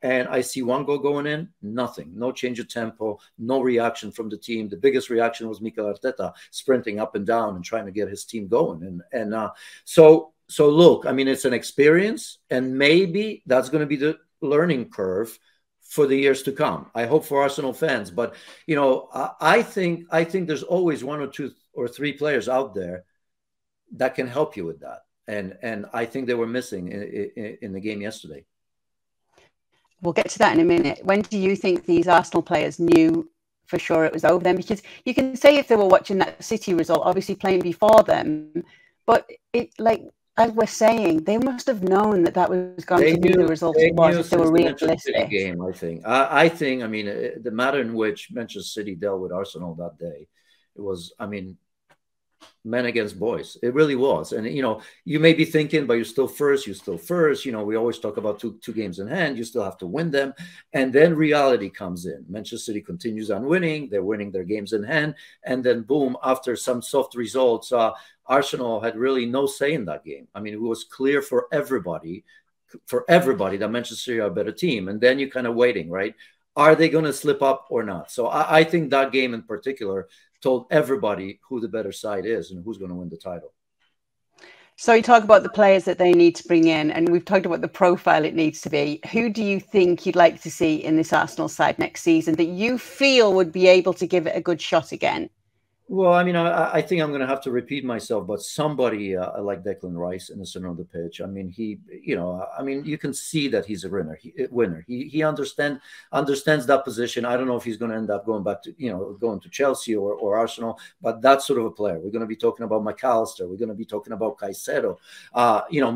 and I see one goal going in, nothing, no change of tempo, no reaction from the team. The biggest reaction was Mikel Arteta sprinting up and down and trying to get his team going. So look, I mean, it's an experience, and maybe that's going to be the learning curve for the years to come. I hope for Arsenal fans, but you know, I think there's always one or two or three players out there that can help you with that, and I think they were missing in the game yesterday. We'll get to that in a minute. When do you think these Arsenal players knew for sure it was over then? Because you can say if they were watching that City result, obviously playing before them, but it, like as we're saying, they must have known that was going to be the result it was if they were realistic. Game, I think. I mean, the manner in which Manchester City dealt with Arsenal that day, it was, I mean, men against boys. It really was. And, you know, you may be thinking, but you're still first. You know, we always talk about two games in hand. You still have to win them. And then reality comes in. Manchester City continues on winning. They're winning their games in hand. And then, boom, after some soft results, Arsenal had really no say in that game. I mean, it was clear for everybody that Manchester City are a better team. And then you're kind of waiting, right? Are they going to slip up or not? So I think that game in particular told everybody who the better side is and who's going to win the title. So you talk about the players that they need to bring in, and we've talked about the profile it needs to be. Who do you think you'd like to see in this Arsenal side next season that you feel would be able to give it a good shot again? Well, I mean, I think I'm going to have to repeat myself, but somebody like Declan Rice in the center of the pitch. I mean, you can see that he's a winner. He understands that position. I don't know if he's going to end up going back to, going to Chelsea or Arsenal, but that's sort of a player. We're going to be talking about McAllister. We're going to be talking about Caicedo.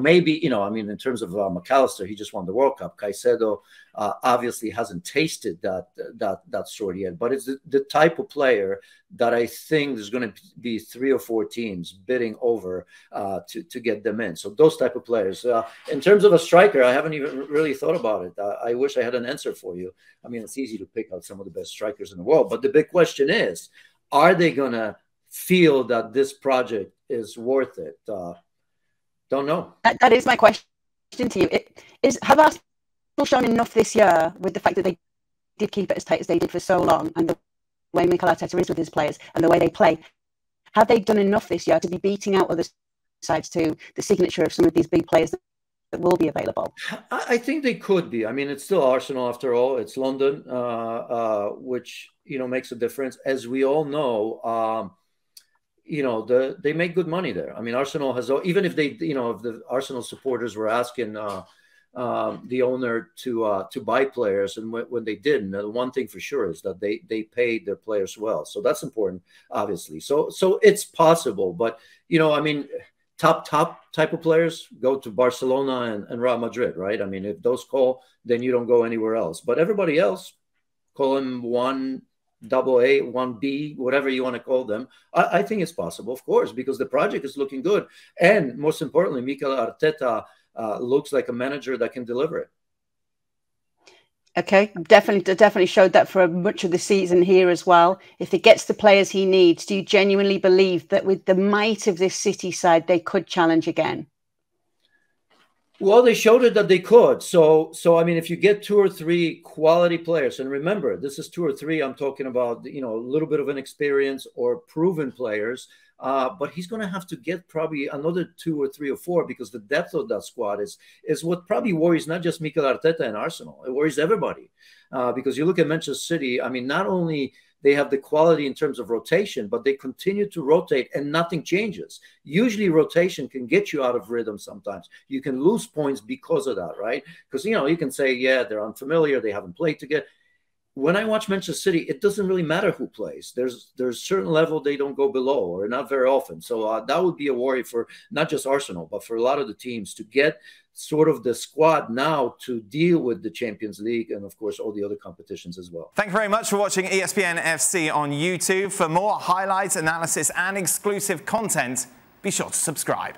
Maybe, I mean, in terms of McAllister, he just won the World Cup. Caicedo obviously hasn't tasted that sort yet, but it's the type of player that I think there's going to be 3 or 4 teams bidding over to get them in. So those type of players. In terms of a striker, I haven't even really thought about it. I wish I had an answer for you. I mean, it's easy to pick out some of the best strikers in the world, but the big question is, are they going to feel that this project is worth it? Don't know. That is my question to you. Have Arsenal shown enough this year with the fact that they did keep it as tight as they did for so long, and the way Mikel Arteta is with his players and the way they play? Have they done enough this year to be beating out other sides to the signature of some of these big players that will be available? I think they could be. I mean, it's still Arsenal after all. It's London, which, makes a difference. As we all know, they make good money there. I mean, Arsenal has, even if they, if the Arsenal supporters were asking the owner to buy players, and when they didn't, the one thing for sure is that they paid their players well. So that's important, obviously. So it's possible, but I mean, top type of players go to Barcelona and Real Madrid, right? I mean, if those call, then you don't go anywhere else. But everybody else, call them 1AA, 1B, whatever you want to call them. I think it's possible, of course, because the project is looking good, and most importantly, Mikel Arteta looks like a manager that can deliver it. Okay, definitely showed that for much of the season here as well. If he gets the players he needs, do you genuinely believe that with the might of this City side, they could challenge again? Well, they showed it that they could. So I mean, if you get 2 or 3 quality players, and remember, this is 2 or 3, I'm talking about, a little bit of an experience or proven players, but he's going to have to get probably another 2 or 3 or 4, because the depth of that squad is what probably worries not just Mikel Arteta and Arsenal. It worries everybody, because you look at Manchester City. I mean, not only they have the quality in terms of rotation, but they continue to rotate and nothing changes. Usually rotation can get you out of rhythm sometimes. You can lose points because of that, right? Because, you can say, yeah, they're unfamiliar, they haven't played together. When I watch Manchester City, it doesn't really matter who plays. There's a certain level they don't go below, or not very often. So that would be a worry for not just Arsenal, but for a lot of the teams, to get sort of the squad now to deal with the Champions League and, of course, all the other competitions as well. Thank you very much for watching ESPN FC on YouTube. For more highlights, analysis and exclusive content, be sure to subscribe.